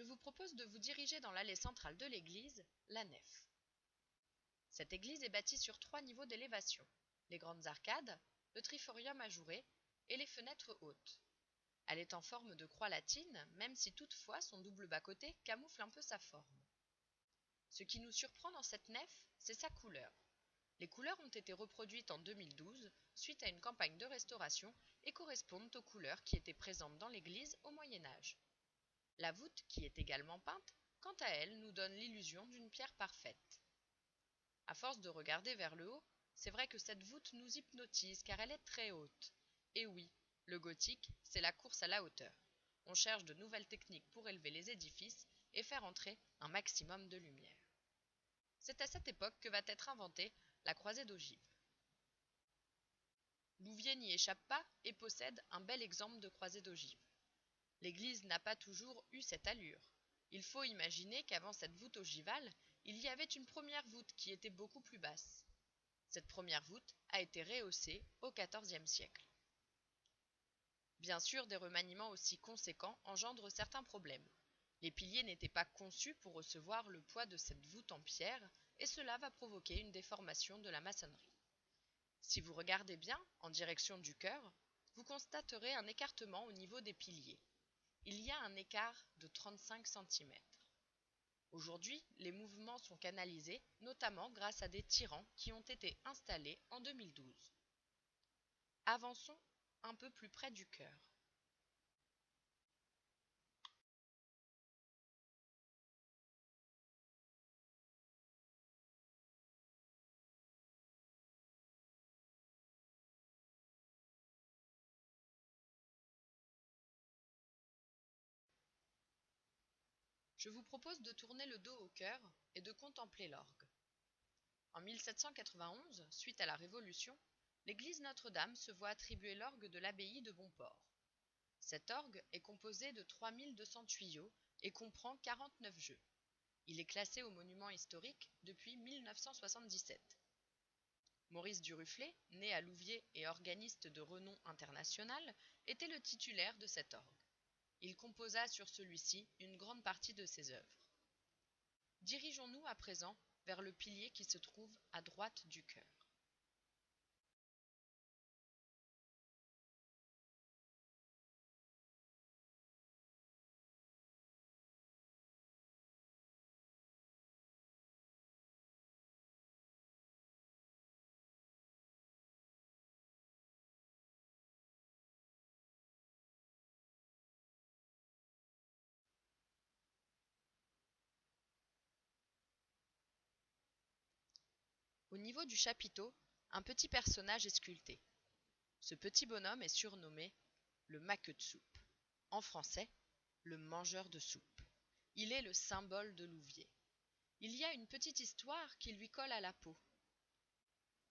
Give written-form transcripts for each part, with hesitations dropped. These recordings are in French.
je vous propose de vous diriger dans l'allée centrale de l'église, la nef. Cette église est bâtie sur 3 niveaux d'élévation, les grandes arcades, le triforium ajouré et les fenêtres hautes. Elle est en forme de croix latine, même si toutefois son double bas-côté camoufle un peu sa forme. Ce qui nous surprend dans cette nef, c'est sa couleur. Les couleurs ont été reproduites en 2012 suite à une campagne de restauration et correspondent aux couleurs qui étaient présentes dans l'église au Moyen-Âge. La voûte, qui est également peinte, quant à elle, nous donne l'illusion d'une pierre parfaite. À force de regarder vers le haut, c'est vrai que cette voûte nous hypnotise car elle est très haute. Et oui, le gothique, c'est la course à la hauteur. On cherche de nouvelles techniques pour élever les édifices et faire entrer un maximum de lumière. C'est à cette époque que va être inventée la croisée d'ogives. Louviers n'y échappe pas et possède un bel exemple de croisée d'ogives. L'église n'a pas toujours eu cette allure. Il faut imaginer qu'avant cette voûte ogivale, il y avait une première voûte qui était beaucoup plus basse. Cette première voûte a été rehaussée au XIVe siècle. Bien sûr, des remaniements aussi conséquents engendrent certains problèmes. Les piliers n'étaient pas conçus pour recevoir le poids de cette voûte en pierre et cela va provoquer une déformation de la maçonnerie. Si vous regardez bien en direction du chœur, vous constaterez un écartement au niveau des piliers. Il y a un écart de 35 cm. Aujourd'hui, les mouvements sont canalisés, notamment grâce à des tirants qui ont été installés en 2012. Avançons un peu plus près du chœur. Je vous propose de tourner le dos au chœur et de contempler l'orgue. En 1791, suite à la Révolution, l'église Notre-Dame se voit attribuer l'orgue de l'abbaye de Bomport. Cet orgue est composé de 3200 tuyaux et comprend 49 jeux. Il est classé au monument historique depuis 1977. Maurice Duruflé, né à Louviers et organiste de renom international, était le titulaire de cet orgue. Il composa sur celui-ci une grande partie de ses œuvres. Dirigeons-nous à présent vers le pilier qui se trouve à droite du chœur. Au niveau du chapiteau, un petit personnage est sculpté. Ce petit bonhomme est surnommé le maqueux de soupe. En français, le mangeur de soupe. Il est le symbole de Louviers. Il y a une petite histoire qui lui colle à la peau.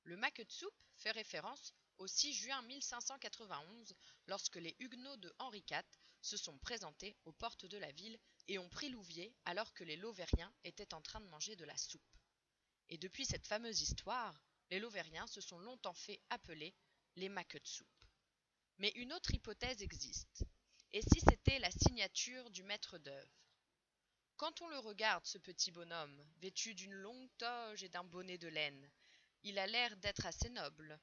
Le maqueux de soupe fait référence au 6 juin 1591 lorsque les Huguenots de Henri IV se sont présentés aux portes de la ville et ont pris Louviers alors que les Lovériens étaient en train de manger de la soupe. Et depuis cette fameuse histoire, les Lovériens se sont longtemps fait appeler les maqueux de soupe. Mais une autre hypothèse existe. Et si c'était la signature du maître d'œuvre? Quand on le regarde, ce petit bonhomme, vêtu d'une longue toge et d'un bonnet de laine, il a l'air d'être assez noble.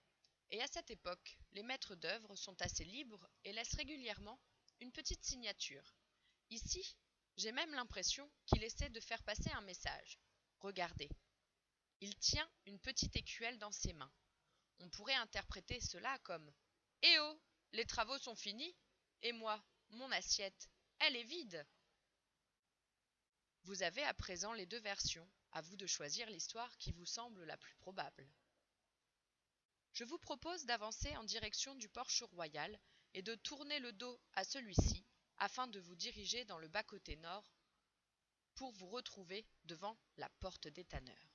Et à cette époque, les maîtres d'œuvre sont assez libres et laissent régulièrement une petite signature. Ici, j'ai même l'impression qu'il essaie de faire passer un message. Regardez. Il tient une petite écuelle dans ses mains. On pourrait interpréter cela comme « Eh oh, les travaux sont finis, et moi, mon assiette, elle est vide !» Vous avez à présent les deux versions, à vous de choisir l'histoire qui vous semble la plus probable. Je vous propose d'avancer en direction du porche royal et de tourner le dos à celui-ci afin de vous diriger dans le bas-côté nord pour vous retrouver devant la porte des tanneurs.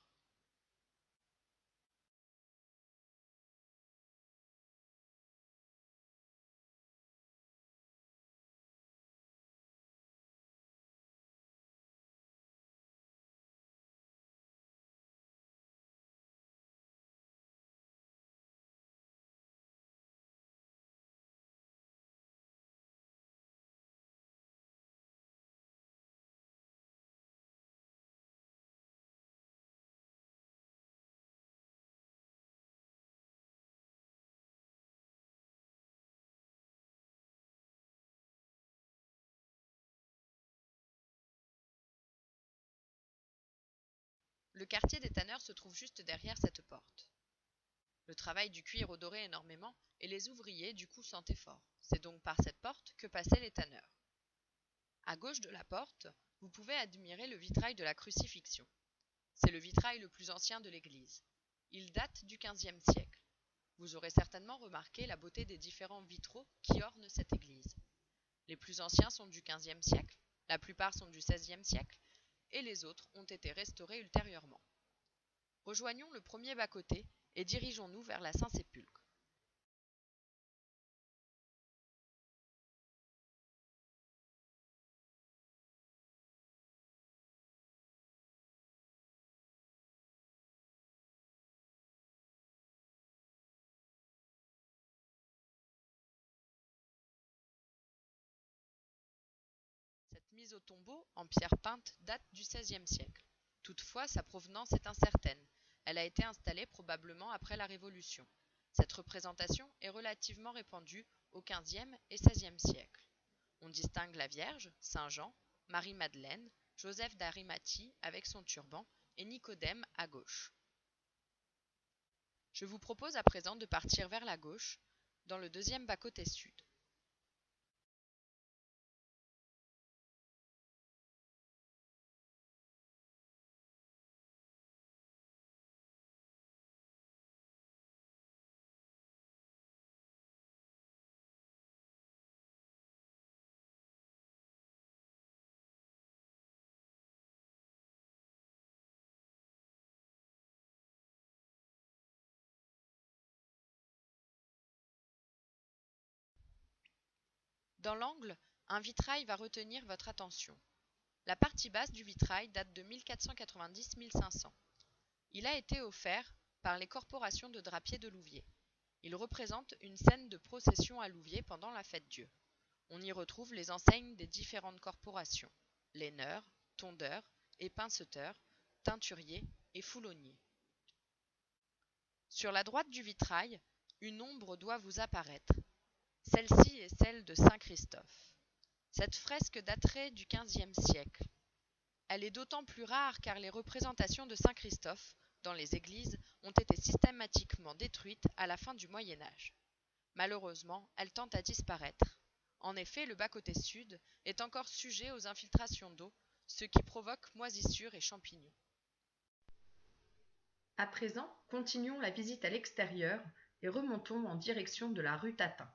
Le quartier des tanneurs se trouve juste derrière cette porte. Le travail du cuir odorait énormément et les ouvriers du coup sentaient fort. C'est donc par cette porte que passaient les tanneurs. À gauche de la porte, vous pouvez admirer le vitrail de la crucifixion. C'est le vitrail le plus ancien de l'église. Il date du XVe siècle. Vous aurez certainement remarqué la beauté des différents vitraux qui ornent cette église. Les plus anciens sont du XVe siècle, la plupart sont du XVIe siècle, et les autres ont été restaurés ultérieurement. Rejoignons le premier bas-côté et dirigeons-nous vers la Saint-Sépulcre. Cette mise au tombeau, en pierre peinte, date du XVIe siècle. Toutefois, sa provenance est incertaine. Elle a été installée probablement après la Révolution. Cette représentation est relativement répandue au XVe et XVIe siècle. On distingue la Vierge, Saint Jean, Marie-Madeleine, Joseph d'Arimathie avec son turban et Nicodème à gauche. Je vous propose à présent de partir vers la gauche, dans le deuxième bas-côté sud. Dans l'angle, un vitrail va retenir votre attention. La partie basse du vitrail date de 1490-1500. Il a été offert par les corporations de drapiers de Louviers. Il représente une scène de procession à Louviers pendant la fête-Dieu. On y retrouve les enseignes des différentes corporations, laineurs, tondeurs, épinceteurs, teinturiers et foulonniers. Sur la droite du vitrail, une ombre doit vous apparaître. Celle-ci est celle de Saint Christophe. Cette fresque daterait du XVe siècle. Elle est d'autant plus rare car les représentations de Saint Christophe dans les églises ont été systématiquement détruites à la fin du Moyen Âge. Malheureusement, elle tend à disparaître. En effet, le bas-côté sud est encore sujet aux infiltrations d'eau, ce qui provoque moisissures et champignons. À présent, continuons la visite à l'extérieur et remontons en direction de la rue Tatin.